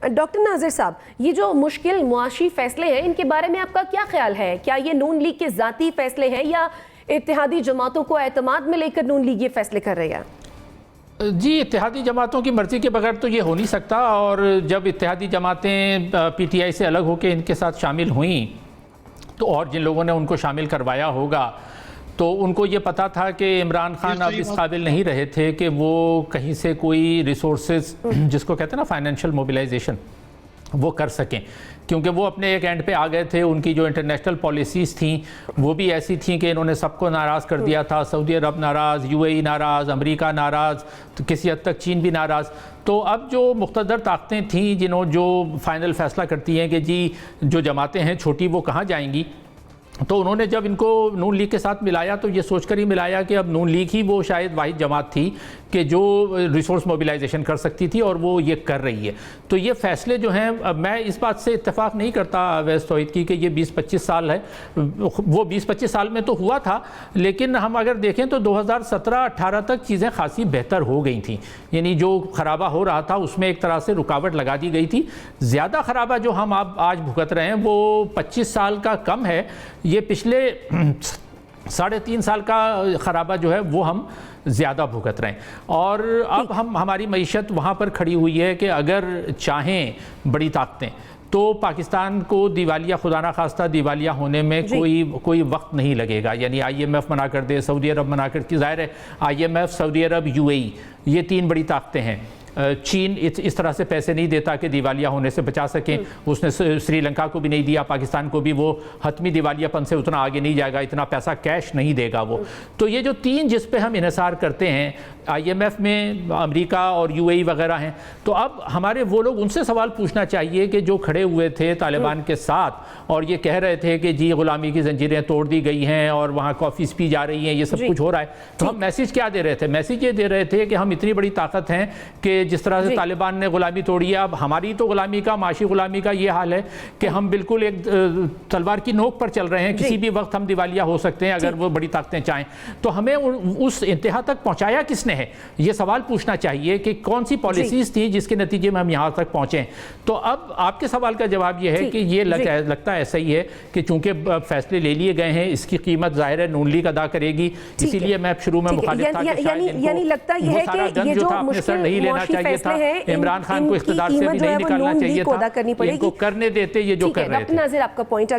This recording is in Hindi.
डॉक्टर नाजिर साहब, ये जो मुश्किल मुआशी फैसले हैं, इनके बारे में आपका क्या ख्याल है? क्या ये नून लीग के ज़ाती फैसले हैं या इत्तेहादी जमातों को एतमाद में लेकर नून लीग ये फैसले कर रही है? जी, इत्तेहादी जमातों की मर्ज़ी के बगैर तो ये हो नहीं सकता। और जब इत्तेहादी जमातें PTI से अलग होकर इनके साथ शामिल हुई तो और जिन लोगों ने उनको शामिल करवाया होगा तो उनको ये पता था कि इमरान खान अब इस काबिल नहीं रहे थे कि वो कहीं से कोई रिसोर्सेज जिसको कहते हैं ना फाइनेंशियल मोबिलाइजेशन वो कर सकें, क्योंकि वो अपने एक एंड पे आ गए थे। उनकी जो इंटरनेशनल पॉलिसीज़ थी वो भी ऐसी थी कि इन्होंने सबको नाराज़ कर दिया था। सऊदी अरब नाराज़, UAE नाराज़, अमेरिका नाराज़, तो किसी हद तक चीन भी नाराज़। तो अब जो मुक़्तदर ताकतें थीं जिन्होंने जो फ़ाइनल फ़ैसला करती हैं कि जी जो जमातें हैं छोटी वो कहाँ जाएंगी, तो उन्होंने जब इनको नून लीग के साथ मिलाया तो ये सोचकर ही मिलाया कि अब नून लीग ही वो शायद वाहिद जमात थी कि जो रिसोर्स मोबिलाइजेशन कर सकती थी और वो ये कर रही है। तो ये फ़ैसले जो हैं, अब मैं इस बात से इत्तेफाक नहीं करता अवैस तौहीद की कि ये 20-25 साल है, वो 20-25 साल में तो हुआ था, लेकिन हम अगर देखें तो 2017-18 तक चीज़ें खासी बेहतर हो गई थी। यानी जो खराबा हो रहा था उसमें एक तरह से रुकावट लगा दी गई थी। ज़्यादा खराबा जो हम आज भुगत रहे हैं वो 25 साल का कम है, ये पिछले 3.5 साल का खराबा जो है वो हम ज़्यादा भुगत रहे हैं। और अब हमारी मईशत वहाँ पर खड़ी हुई है कि अगर चाहें बड़ी ताकतें तो पाकिस्तान को दिवालिया, खुदा ना खास्ता दिवालिया होने में कोई वक्त नहीं लगेगा। यानी IMF मना कर दे, सऊदी अरब मना कर, कि ज़ाहिर है IMF, सऊदी अरब, UAE ये 3 बड़ी ताकतें हैं। चीन इस तरह से पैसे नहीं देता कि दिवालिया होने से बचा सकें। उसने श्रीलंका को भी नहीं दिया, पाकिस्तान को भी वो हतमी दिवालियापन से उतना आगे नहीं जाएगा, इतना पैसा कैश नहीं देगा वो। तो ये जो 3 जिस पे हम इन्हिसार करते हैं, IMF में अमेरिका और UAE वगैरह हैं, तो अब हमारे वो लोग उनसे सवाल पूछना चाहिए कि जो खड़े हुए थे तालिबान के साथ और ये कह रहे थे कि जी ग़ुलामी की जंजीरें तोड़ दी गई हैं और वहाँ कॉफ़ीज़ पी जा रही हैं, ये सब कुछ हो रहा है, तो हम मैसेज क्या दे रहे थे? मैसेज ये दे रहे थे कि हम इतनी बड़ी ताकत हैं कि जिस तरह से तालिबान ने गुलामी तोड़ी है, अब हमारी तो गुलामी का, माशी गुलामी का ये हाल है कि हम बिल्कुल एक तलवार की नोक पर चल रहे हैं। किसी भी वक्त हम दिवालिया हो सकते हैं अगर वो बड़ी ताकतें चाहें। तो हमें उस इंतहा तक पहुंचाया किसने है, ये सवाल पूछना चाहिए कि कौन सी पॉलिसीज थी जिसके नतीजे में हम यहाँ तक पहुंचे। तो अब आपके सवाल का जवाब ये है कि ये लगता ऐसा ही है कि चूंकि फैसले ले लिए गए हैं, इसकी कीमत जाहिर है नून लीग अदा करेगी। इसीलिए मैं शुरू में मुखालिफ था कि यानी लगता यह है कि ये जो मुश्किल नहीं लेना चाहिए था, इमरान खान को इख्तिदार से भी नहीं निकालना चाहिए था, इनको करने देते ये जो कर रहे थे। डॉक्टर नाज़िर, आपका पॉइंट